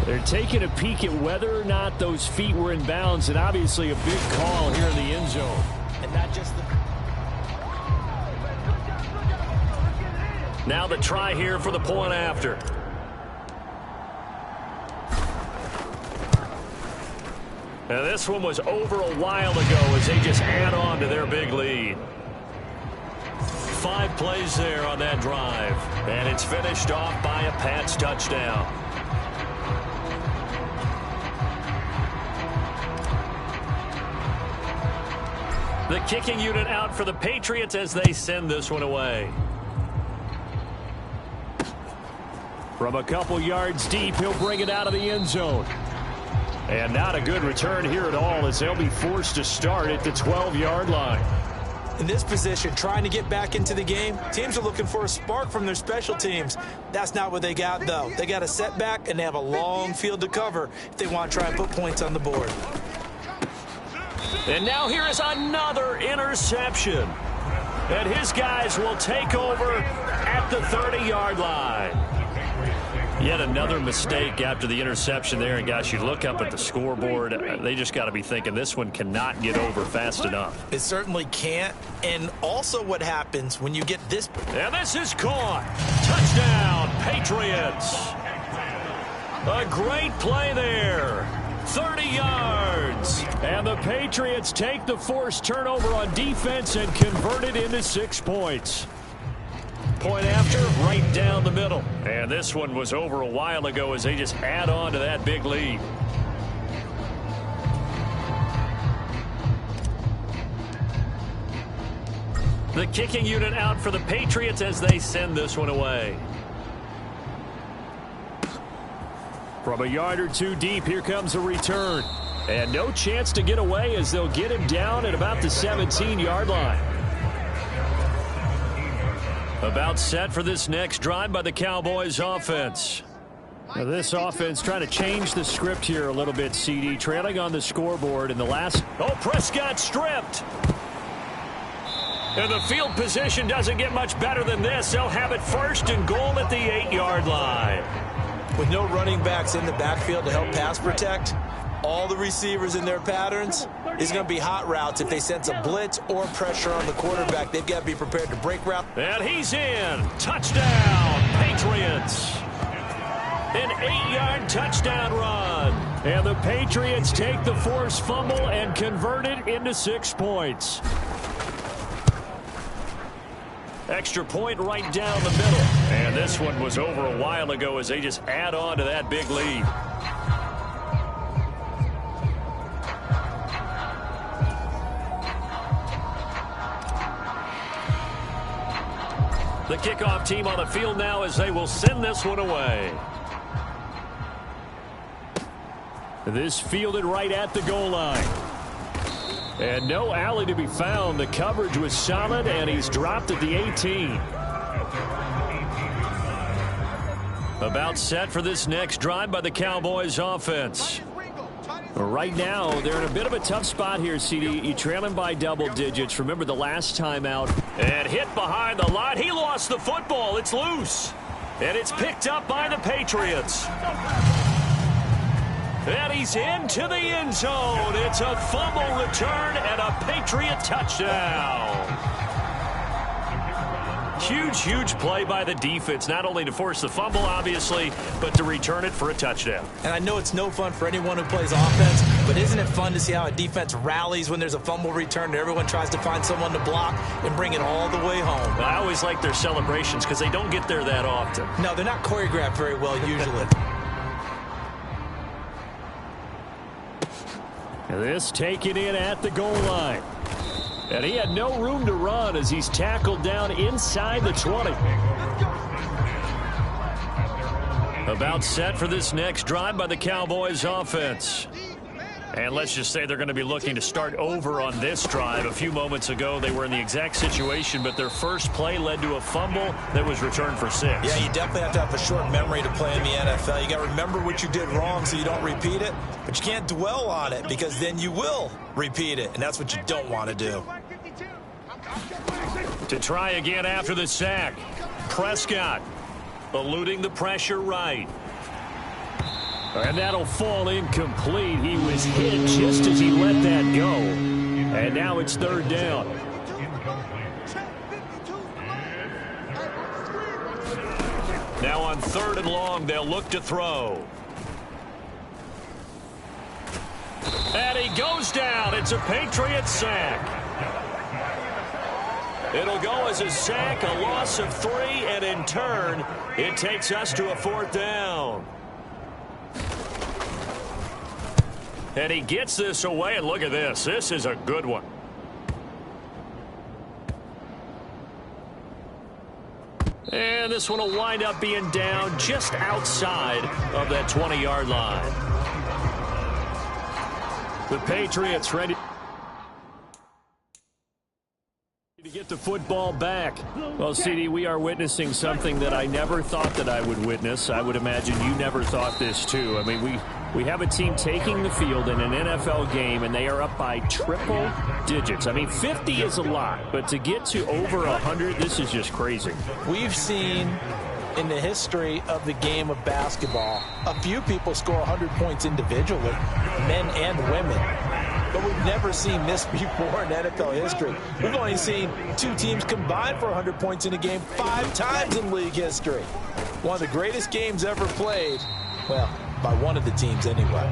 They're taking a peek at whether or not those feet were in bounds, and obviously a big call here in the end zone. And not just the... Now the try here for the point after. Now this one was over a while ago as they just add on to their big lead. 5 plays there on that drive. And it's finished off by a Pats touchdown. The kicking unit out for the Patriots as they send this one away. From a couple yards deep, he'll bring it out of the end zone. And not a good return here at all as they'll be forced to start at the 12-yard line. In this position, trying to get back into the game, teams are looking for a spark from their special teams. That's not what they got, though. They got a setback, and they have a long field to cover if they want to try and put points on the board. And now here is another interception. And his guys will take over at the 30-yard line. Yet another mistake after the interception there. And, gosh, you look up at the scoreboard. They just got to be thinking this one cannot get over fast enough. It certainly can't. And also what happens when you get this. And this is caught. Touchdown, Patriots. A great play there. 30 yards. And the Patriots take the forced turnover on defense and convert it into 6 points. Point after, right down the middle. And this one was over a while ago as they just add on to that big lead. The kicking unit out for the Patriots as they send this one away. From a yard or two deep, here comes a return. And no chance to get away as they'll get him down at about the 17-yard line. About set for this next drive by the Cowboys offense. Now this offense trying to change the script here a little bit, CD. Trailing on the scoreboard in the last... Oh, Prescott stripped. And the field position doesn't get much better than this. They'll have it first and goal at the 8-yard line. With no running backs in the backfield to help pass protect, all the receivers in their patterns is going to be hot routes. If they sense a blitz or pressure on the quarterback, they've got to be prepared to break route. And he's in. Touchdown, Patriots. An 8-yard touchdown run. And the Patriots take the forced fumble and convert it into 6 points. Extra point right down the middle. And this one was over a while ago as they just add on to that big lead. The kickoff team on the field now as they will send this one away. This fielded right at the goal line. And no alley to be found. The coverage was solid, and he's dropped at the 18. About set for this next drive by the Cowboys offense. Right now, they're in a bit of a tough spot here, CD. You trail him by double digits. Remember the last time out. And hit behind the line. He lost the football. It's loose. And it's picked up by the Patriots. And he's into the end zone. It's a fumble return and a Patriot touchdown. Huge, huge play by the defense, not only to force the fumble, obviously, but to return it for a touchdown. And I know it's no fun for anyone who plays offense, but isn't it fun to see how a defense rallies when there's a fumble return and everyone tries to find someone to block and bring it all the way home? I always like their celebrations because they don't get there that often. No, they're not choreographed very well usually. This taken in at the goal line. And he had no room to run as he's tackled down inside the 20. About set for this next drive by the Cowboys offense. And let's just say they're going to be looking to start over on this drive. A few moments ago, they were in the exact situation, but their first play led to a fumble that was returned for 6. Yeah, you definitely have to have a short memory to play in the NFL. You got to remember what you did wrong so you don't repeat it, but you can't dwell on it because then you will repeat it, and that's what you don't want to do. To try again after the sack. Prescott eluding the pressure right. And that'll fall incomplete. He was hit just as he let that go. And now it's third down. Now on 3rd and long, they'll look to throw. And he goes down. It's a Patriots sack. It'll go as a sack, a loss of 3, and in turn, it takes us to a 4th down. And he gets this away, and look at this. This is a good one. And this one will wind up being down just outside of that 20-yard line. The Patriots ready to get the football back. Well, CD, we are witnessing something that I never thought that I would witness. I would imagine you never thought this, too. I mean, we have a team taking the field in an NFL game, and they are up by triple digits. I mean, 50 is a lot, but to get to over 100, this is just crazy. We've seen in the history of the game of basketball a few people score 100 points individually, men and women. But we've never seen this before in NFL history. We've only seen 2 teams combine for 100 points in a game 5 times in league history. One of the greatest games ever played, well, by one of the teams anyway.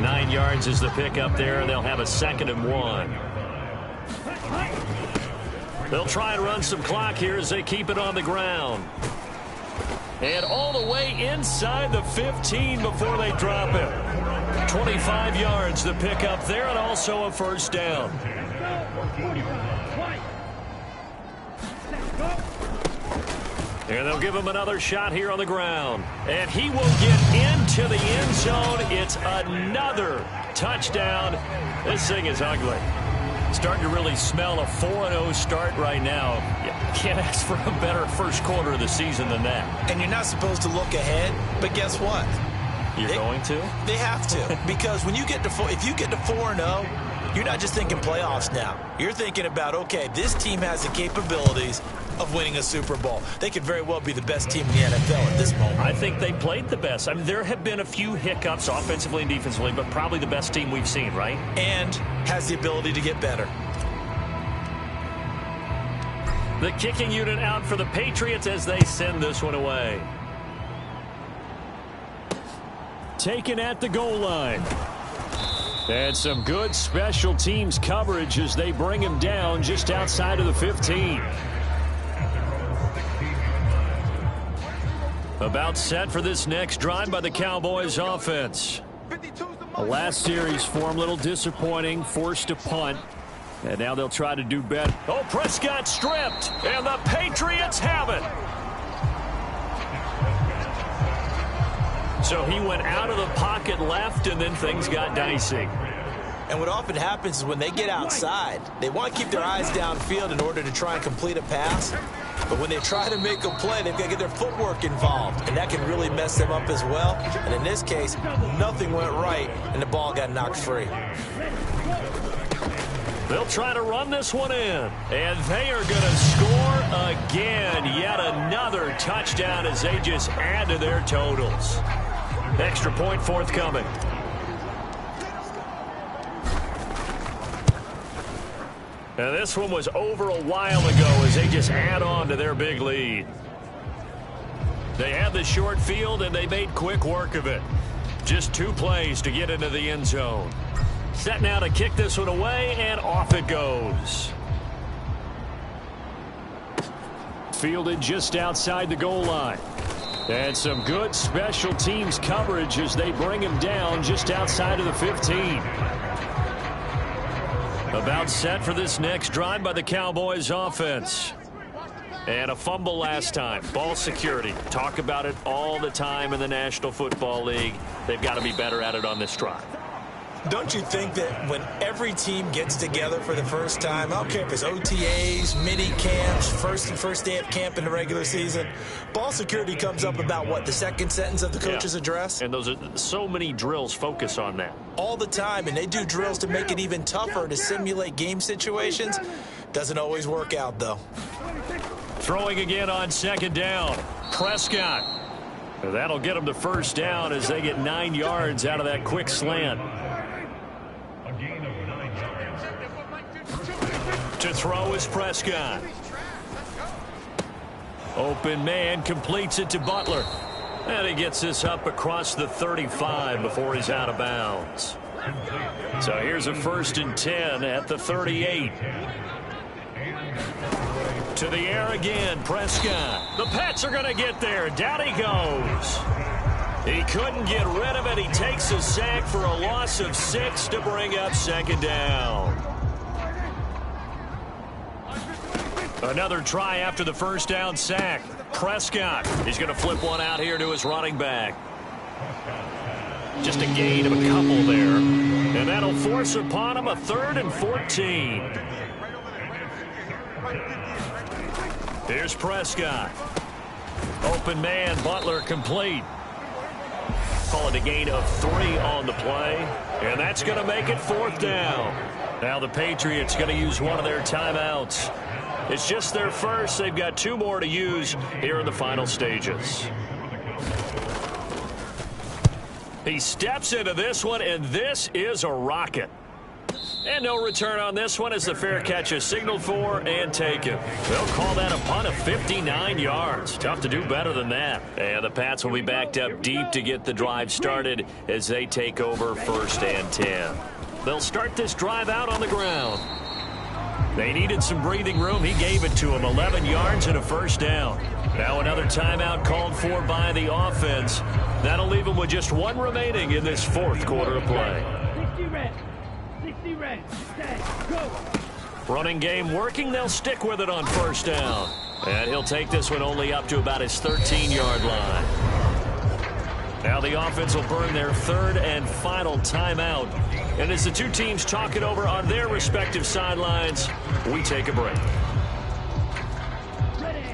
9 yards is the pickup there, and they'll have a 2nd and 1. They'll try and run some clock here as they keep it on the ground. And all the way inside the 15 before they drop it. 25 yards the pickup there, and also a 1st down. And they'll give him another shot here on the ground. And he will get into the end zone. It's another touchdown. This thing is ugly. Starting to really smell a 4-0 start right now. You can't ask for a better first quarter of the season than that. And you're not supposed to look ahead, but guess what? You're going to? They have to. Because when you get to if you get to 4-0, you're not just thinking playoffs now. You're thinking about, okay, this team has the capabilities of winning a Super Bowl. They could very well be the best team in the NFL at this moment. I think they played the best. I mean, there have been a few hiccups offensively and defensively, but probably the best team we've seen, right? And has the ability to get better. The kicking unit out for the Patriots as they send this one away. Taken at the goal line. And some good special teams coverage as they bring him down just outside of the 15. About set for this next drive by the Cowboys offense. The last series for him, a little disappointing, forced to punt. And now they'll try to do better. Oh, Prescott stripped, and the Patriots have it. So he went out of the pocket left, and then things got dicey. And what often happens is when they get outside, they want to keep their eyes downfield in order to try and complete a pass. But when they try to make a play, they've got to get their footwork involved, and that can really mess them up as well. And in this case, nothing went right, and the ball got knocked free. They'll try to run this one in, and they are going to score again. Yet another touchdown as they just add to their totals. Extra point forthcoming. And this one was over a while ago as they just add on to their big lead. They had the short field, and they made quick work of it. Just 2 plays to get into the end zone. Set now to kick this one away, and off it goes. Fielded just outside the goal line. And some good special teams coverage as they bring him down just outside of the 15. About set for this next drive by the Cowboys offense. And a fumble last time. Ball security. Talk about it all the time in the National Football League. They've got to be better at it on this drive. Don't you think that when every team gets together for the first time, I don't care if it's OTAs, mini camps, first day of camp in the regular season, ball security comes up about what, the second sentence of the coach's address? And those are so many drills focus on that. All the time, and they do drills to make it even tougher to simulate game situations. Doesn't always work out, though. Throwing again on second down. Prescott. That'll get them the first down as they get 9 yards out of that quick slant. To throw is Prescott. Open man completes it to Butler. And he gets this up across the 35 before he's out of bounds. So here's a 1st and 10 at the 38. To the air again, Prescott. The Pats are going to get there. Down he goes. He couldn't get rid of it. He takes a sack for a loss of 6 to bring up second down. Another try after the first down sack. Prescott. He's going to flip one out here to his running back. Just a gain of a couple there. And that'll force upon him a 3rd and 14. Here's Prescott. Open man, Butler complete. Call it a gain of 3 on the play. And that's going to make it 4th down. Now the Patriots going to use one of their timeouts. It's just their first. They've got 2 more to use here in the final stages. He steps into this one, and this is a rocket. And no return on this one as the fair catch is signaled for and taken. They'll call that a punt of 59 yards. Tough to do better than that. And the Pats will be backed up deep to get the drive started as they take over 1st and 10. They'll start this drive out on the ground. They needed some breathing room. He gave it to them. 11 yards and a 1st down. Now another timeout called for by the offense. That'll leave them with just 1 remaining in this 4th quarter of play. 60 red. 60 red. Set. Go. Running game working. They'll stick with it on 1st down. And he'll take this one only up to about his 13-yard line. Now the offense will burn their 3rd and final timeout. And as the 2 teams talk it over on their respective sidelines, we take a break. Ready.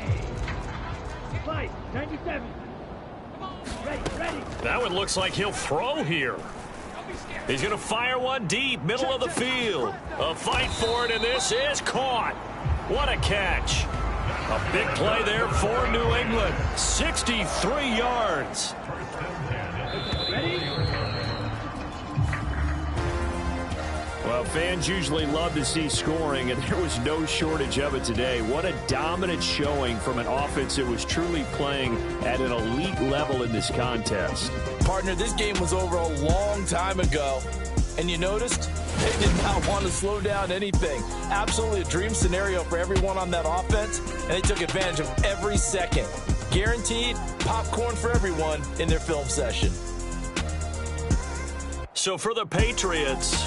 Fight. 97. Ready. That one looks like he'll throw here. He's going to fire one deep, middle of the field. A fight for it, and this is caught. What a catch. A big play there for New England. 63 yards. Well, fans usually love to see scoring, and there was no shortage of it today. What a dominant showing from an offense that was truly playing at an elite level in this contest. Partner, this game was over a long time ago, and you noticed they did not want to slow down anything. Absolutely a dream scenario for everyone on that offense, and they took advantage of every second. Guaranteed popcorn for everyone in their film session. So for the Patriots,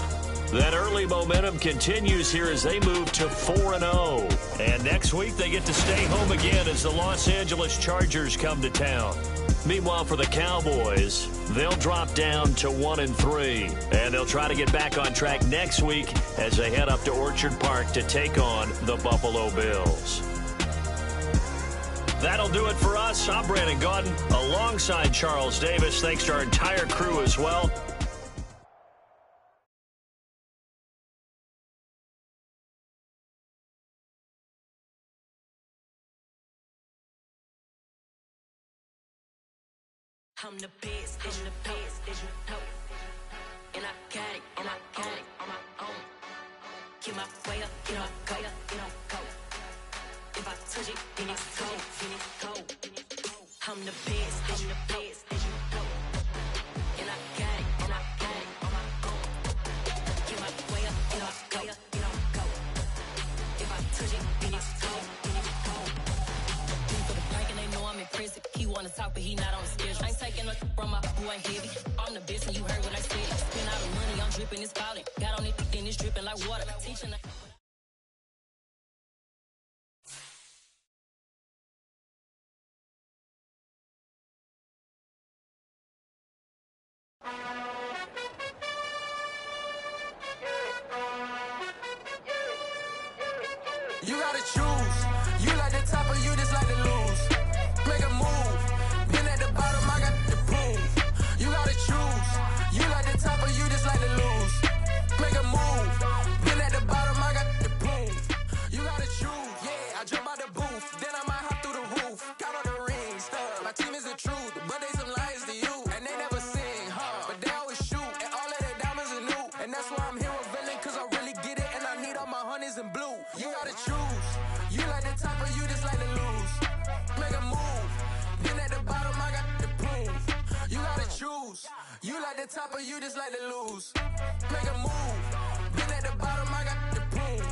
that early momentum continues here as they move to 4-0. And next week they get to stay home again as the Los Angeles Chargers come to town. Meanwhile, for the Cowboys, they'll drop down to 1-3. And they'll try to get back on track next week as they head up to Orchard Park to take on the Buffalo Bills. That'll do it for us. I'm Brandon Gaudin alongside Charles Davis. Thanks to our entire crew as well. I'm the best, and you know. And I got it, on my own. Get my way up, get on, go. If I touch it, then it's cold. I'm the best, and you know. And I got it, on my own. Get my way up, get on, go. If I touch it, then it's cold. For the plank and they know I'm impressive. He wanna talk, but he not on the schedule. I ain't taking nothing from my boy heavy. I'm the best, and you heard what I said. Spend all the money, I'm dripping, it's spouting. Got on it, then it's dripping like water. Teaching the You gotta choose. You like the top or you just like to lose. Make a move. Been at the bottom, I got the proof. You gotta choose. You like the top or you just like to lose. Make a move. Been at the bottom, I got the proof. You gotta choose. Yeah, I jump out the booth. Then I might hop through the roof. Count on the rings. My team is the truth, but they some liars to you. And they never sing, but they always shoot. And all of their diamonds are new. And that's why I'm here with villain, cause I really get it. And I need all my honeys in blue. You gotta choose. You like the top or you just like to lose. Make a move. Been at the bottom, I got the proof. You gotta choose. You like the top or you just like to lose. Make a move. Been at the bottom, I got the proof.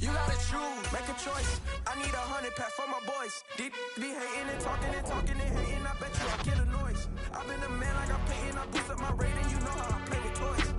You gotta choose. Make a choice. I need 100 pack for my boys. Be hating and talking and hating. I bet you I kill a noise. I've been a man like I'm paying. I boost up my rate and you know how I play with toys.